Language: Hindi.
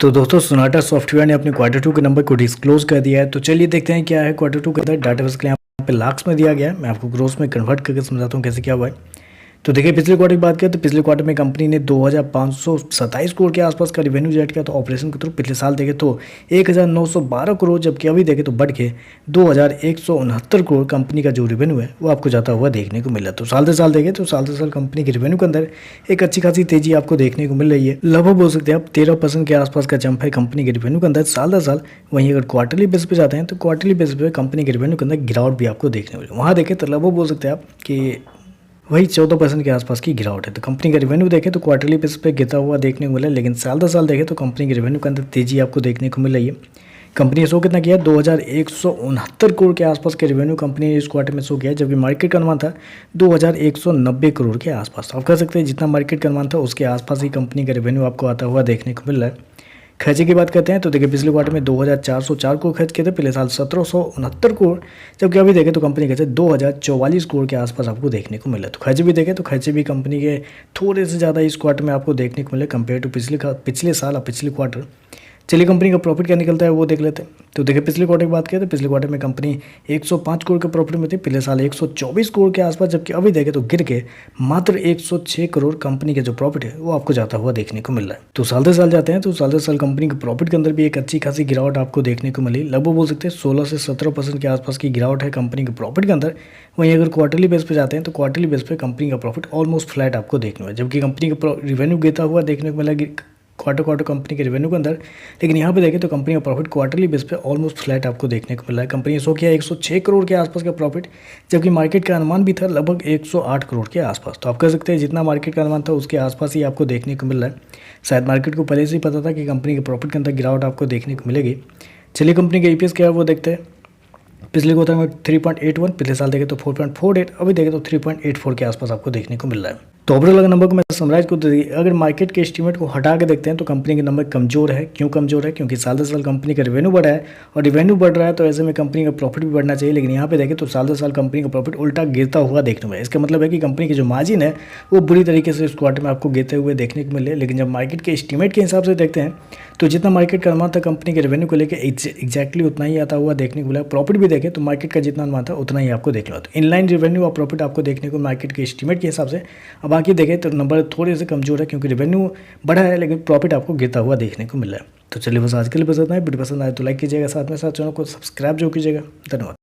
तो दोस्तों सोनाटा सॉफ्टवेयर ने अपने क्वार्टर 2 के नंबर को डिस्क्लोज कर दिया है। तो चलिए देखते हैं क्या है क्वार्टर 2 के अंदर। डाटाबेस के लिए यहाँ पे लाख्स में दिया गया है। मैं आपको ग्रोस में कन्वर्ट करके समझाता हूँ कैसे क्या हुआ है। तो देखिए पिछले क्वार्टर की बात करें तो पिछले क्वार्टर में कंपनी ने 2527 करोड़ के आसपास का रिवेन्यू जनरेट किया। तो ऑपरेशन के थ्रू पिछले साल देखें तो 1912 करोड़, जबकि अभी देखें तो बढ़ के 2169 करोड़ कंपनी का जो रिवेन्यू है वो आपको जाता हुआ देखने को मिल रहा है। तो साल से साल देखें तो साल से साल कंपनी के रिवेन्यू के अंदर एक अच्छी खासी तेजी आपको देखने को मिल रही है। लगभग बोल सकते हैं आप 13% के आसपास का जंप है कंपनी के रिवेन्यू के अंदर साल दर साल। वहीं अगर क्वार्टरली बेस पे जाते हैं तो क्वार्टरली बेस पे कंपनी के रिवेन्यू के अंदर गिरावट भी आपको देखने को मिले। वहाँ देखें तो लगभग बोल सकते हैं आप कि वही 14% के आसपास की गिरावट है। तो कंपनी का रेवेन्यू देखें तो क्वार्टरली बेस पे गिरता हुआ देखने को मिला, लेकिन साल दर साल देखें तो कंपनी के रेवेन्यू के अंदर तेजी आपको देखने को मिल रही है। कंपनी ने शो कितना किया, 2169 करोड़ के आसपास के रेवेन्यू कंपनी ने इस क्वार्टर में शो किया, जबकि मार्केट का अनुमान था 2190 करोड़ के आसपास। आप कह सकते हैं जितना मार्केट का अनुमान था उसके आसपास ही कंपनी का रेवेन्यू आपको आता हुआ देखने को मिल रहा है। खर्चे की बात करते हैं तो देखिए पिछले क्वार्टर में 2404 करोड़ खर्च किए थे, पिछले साल 1769 करोड़, जबकि अभी देखें तो कंपनी खर्चे 2044 करोड़ के आसपास आपको देखने को मिला। तो खर्चे भी देखें तो खर्चे भी कंपनी के थोड़े से ज़्यादा इस क्वार्टर में आपको देखने को मिले कंपेयर टू पिछले साल और पिछले क्वार्टर। चलिए कंपनी का प्रॉफिट क्या निकलता है वो देख लेते हैं। तो देखिए पिछले क्वार्टर की बात करें तो पिछले क्वार्टर में कंपनी 105 करोड़ के प्रॉफिट में थी, पिछले साल 124 करोड़ के आसपास, जबकि अभी देखें तो गिर के मात्र 106 करोड़ कंपनी के जो प्रॉफिट है वो आपको जाता हुआ देखने को मिल रहा है। तो साल दर साल जाते हैं तो साल दर साल कंपनी के प्रॉफिट के अंदर भी एक अच्छी खासी गिरावट आपको देखने को मिली। लगभग बोल सकते हैं 16 से 17% के आसपास की गिरावट है कंपनी के प्रॉफिट के अंदर। वहीं अगर क्वार्टरली बेस पे जाते हैं तो क्वार्टरली बेस पे कंपनी का प्रॉफिट ऑलमोस्ट फ्लैट आपको देखने को, जबकि कंपनी का रिवेन्यू गिरता हुआ देखने को मिला क्वार्टर कंपनी के रेवेन्यू के अंदर। लेकिन यहाँ पे देखें तो कंपनी का प्रॉफिट क्वार्टरली बेस पे ऑलमोस्ट फ्लैट आपको देखने को मिला है। कंपनी ने शो किया 106 करोड़ के आसपास का प्रॉफिट, जबकि मार्केट का अनुमान भी था लगभग 108 करोड़ के आसपास। तो आप कह सकते हैं जितना मार्केट का अनुमान था उसके आसपास ही आपको देखने को मिल रहा है। शायद मार्केट को पहले से ही पता था कि कंपनी के प्रॉफिट के अंदर गिरावट आपको देखने को मिलेगी। चलिए कंपनी का ईपीएस क्या है वो देखते हैं। पिछले क्वार्टर में 3.81, पिछले साल देखें तो 4.48, अभी देखें तो 3.84 के आसपास आपको देखने को मिल रहा है। तो ओवरऑल अगर नंबर को मैं समराइज को देखिए, अगर मार्केट के एस्टीमेट को हटा के देखते हैं तो कंपनी के नंबर कमजोर है। क्यों कमजोर है? क्योंकि साल दर साल कंपनी का रेवेन्यू बढ़ा है, और रेवेन्यू बढ़ रहा है तो ऐसे में कंपनी का प्रॉफिट भी बढ़ना चाहिए। लेकिन यहाँ पे देखें तो साल दर साल कंपनी का प्रॉफिट उल्टा गिरता हुआ देखने को मिला। इसका मतलब है कि कंपनी की जो मार्जिन है वो बुरी तरीके से इस क्वार्टर में आपको गिरते हुए देखने को मिले। लेकिन जब मार्केट के एस्टीमेट के हिसाब से देखते हैं तो जितना मार्केट का अनुमान था कंपनी के रेवेन्यू को लेकर एग्जैक्टली उतना ही आता हुआ देखने को मिला। प्रॉफिट भी देखें तो मार्केट का जितना अनुमान था उतना ही आपको देखना होता है। इनलाइन रेवेन्यू और प्रॉफिट आपको देखने को मार्केट के एस्टीमेट के हिसाब से। अब बाकी देखें तो नंबर थोड़े से कमजोर है क्योंकि रेवेन्यू बढ़ा है लेकिन प्रॉफिट आपको गिरता हुआ देखने को मिल रहा है। तो चलिए बस आज के लिए बस इतना है। वीडियो पसंद आए तो लाइक कीजिएगा, साथ में साथ चैनल को सब्सक्राइब जो कीजिएगा। धन्यवाद।